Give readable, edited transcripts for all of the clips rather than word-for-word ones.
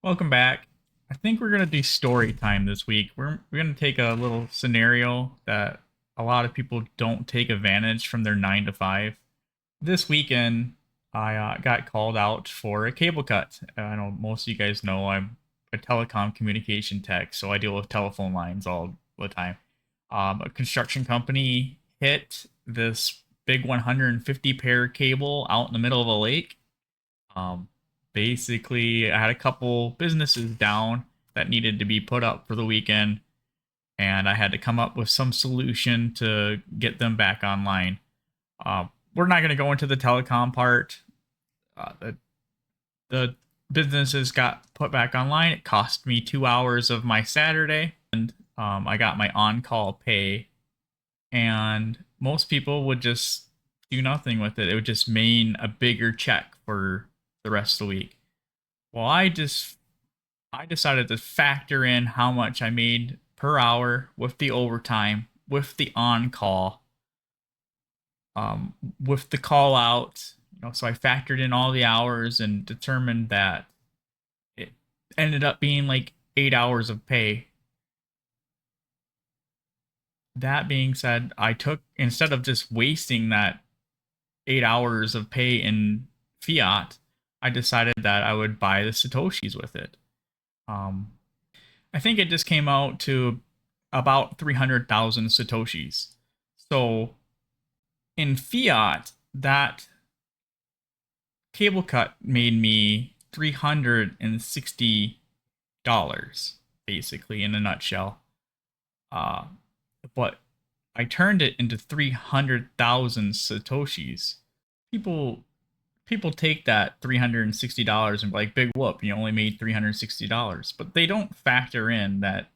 Welcome back. I think we're gonna do story time this week. We're gonna take a little scenario that a lot of people don't take advantage from their 9 to 5. This weekend, I got called out for a cable cut. I know most of you guys know I'm a telecom communication tech, so I deal with telephone lines all the time. A construction company hit this big 150 pair cable out in the middle of a lake. um, Basically, I had a couple businesses down that needed to be put up for the weekend, and I had to come up with some solution to get them back online. We're not going to go into the telecom part. The businesses got put back online. It cost me 2 hours of my Saturday, and I got my on call pay. And most people would just do nothing with it. It would just mean a bigger check for the rest of the week. Well, I decided to factor in how much I made per hour with the overtime, with the on call, with the call out. So I factored in all the hours and determined that it ended up being like 8 hours of pay. That being said, I took, instead of just wasting that 8 hours of pay in fiat, I decided that I would buy the Satoshis with it. Um, I think it just came out to about 300,000 Satoshis. So in fiat, that cable cut made me $360, basically, in a nutshell. Uh, but I turned it into 300,000 Satoshis. People people take that $360 and be like, big whoop, you only made $360. But they don't factor in that,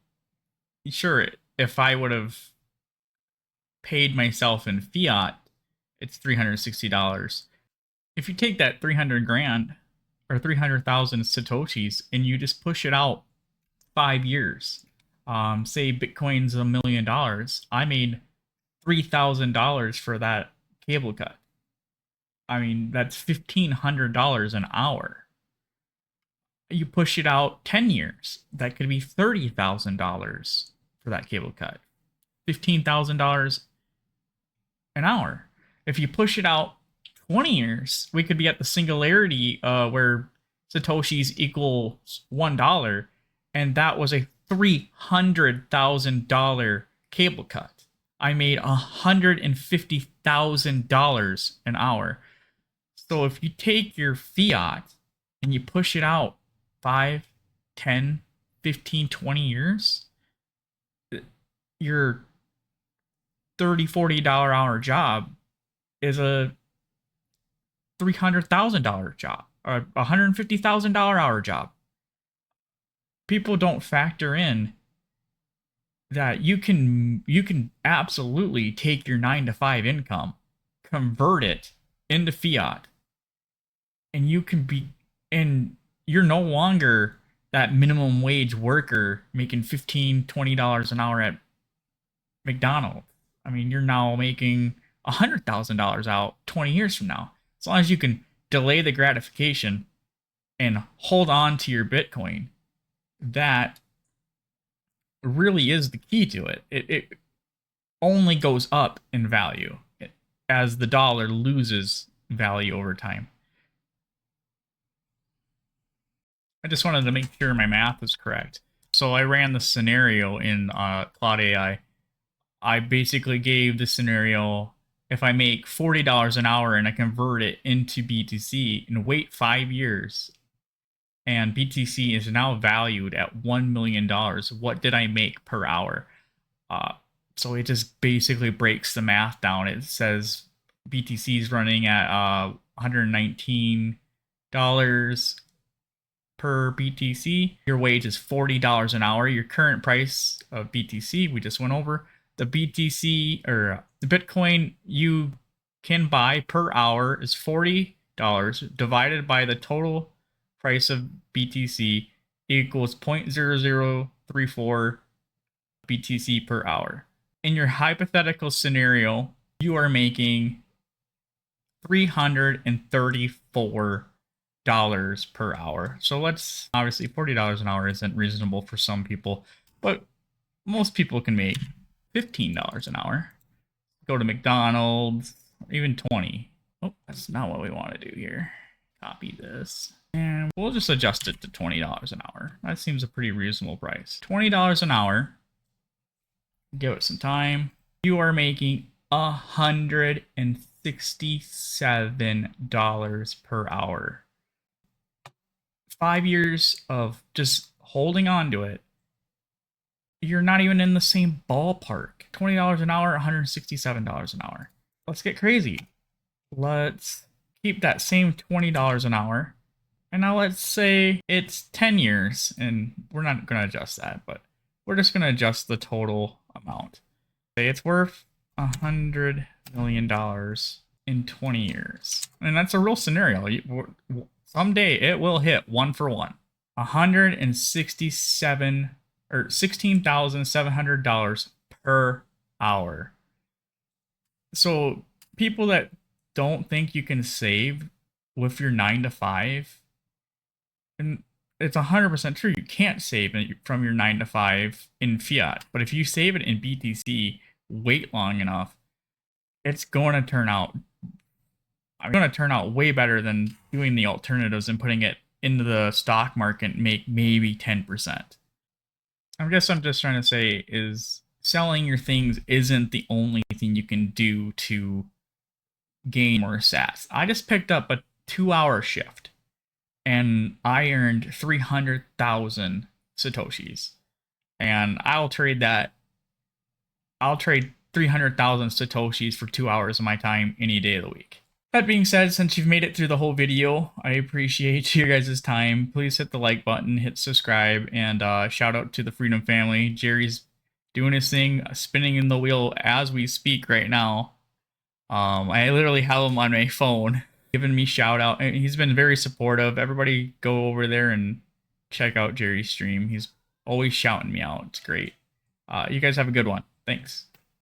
sure, if I would have paid myself in fiat, it's $360. If you take that 300 grand or 300,000 Satoshis and you just push it out 5 years, say Bitcoin's $1 million, I made $3,000 for that cable cut. I mean, that's $1,500 an hour. You push it out 10 years, that could be $30,000 for that cable cut. $15,000 an hour. If you push it out 20 years, we could be at the singularity where Satoshi's equals $1, and that was a $300,000 cable cut. I made $150,000 an hour. So if you take your fiat and you push it out 5, 10, 15, 20 years, your $30, $40 hour job is a $300,000 job or $150,000 hour job. People don't factor in that you can absolutely take your 9 to 5 income, convert it into fiat, and you can be, and you're no longer that minimum wage worker making $15, $20 an hour at McDonald's. I mean, you're now making $100,000 out 20 years from now. As long as you can delay the gratification and hold on to your Bitcoin, that really is the key to it. It only goes up in value as the dollar loses value over time. I just wanted to make sure my math is correct. So I ran the scenario in Claude AI. I basically gave the scenario: if I make $40 an hour and I convert it into BTC and wait 5 years, and BTC is now valued at $1 million, what did I make per hour? Uh, so it just basically breaks the math down. It says BTC is running at $119 per BTC. Your wage is $40 an hour. Your current price of BTC, we just went over. The BTC, or the Bitcoin you can buy per hour, is $40 divided by the total price of BTC equals 0.0034 BTC per hour. In your hypothetical scenario, you are making $334 per hour. So let's, obviously $40 an hour isn't reasonable for some people, but most people can make $15 an hour. Go to McDonald's, even 20. Oh, that's not what we want to do here. Copy this. And we'll just adjust it to $20 an hour. That seems a pretty reasonable price. $20 an hour. Give it some time. You are making $167 per hour. 5 years of just holding on to it. You're not even in the same ballpark. $20 an hour, $167 an hour. Let's get crazy. Let's keep that same $20 an hour. And now let's say it's 10 years, and we're not going to adjust that, but we're just going to adjust the total amount. Say it's worth $100 million in 20 years. And that's a real scenario. Someday it will hit 1 for 1. $16,700 per hour. So people that don't think you can save with your 9 to 5, and it's 100% true, you can't save from your 9 to 5 in fiat, but if you save it in BTC, wait long enough, it's going to turn out way better than doing the alternatives and putting it into the stock market and make maybe 10%. I guess I'm just trying to say is selling your things isn't the only thing you can do to gain more sats. I just picked up a 2-hour shift and I earned 300,000 Satoshis. And I'll trade 300,000 Satoshis for 2 hours of my time any day of the week. That being said, since you've made it through the whole video, I appreciate your guys' time. Please hit the like button, hit subscribe, and shout out to the Freedom family. Jerry's doing his thing, spinning in the wheel as we speak right now. I literally have him on my phone, giving me shout out. And he's been very supportive. Everybody go over there and check out Jerry's stream. He's always shouting me out. It's great. You guys have a good one. Thanks.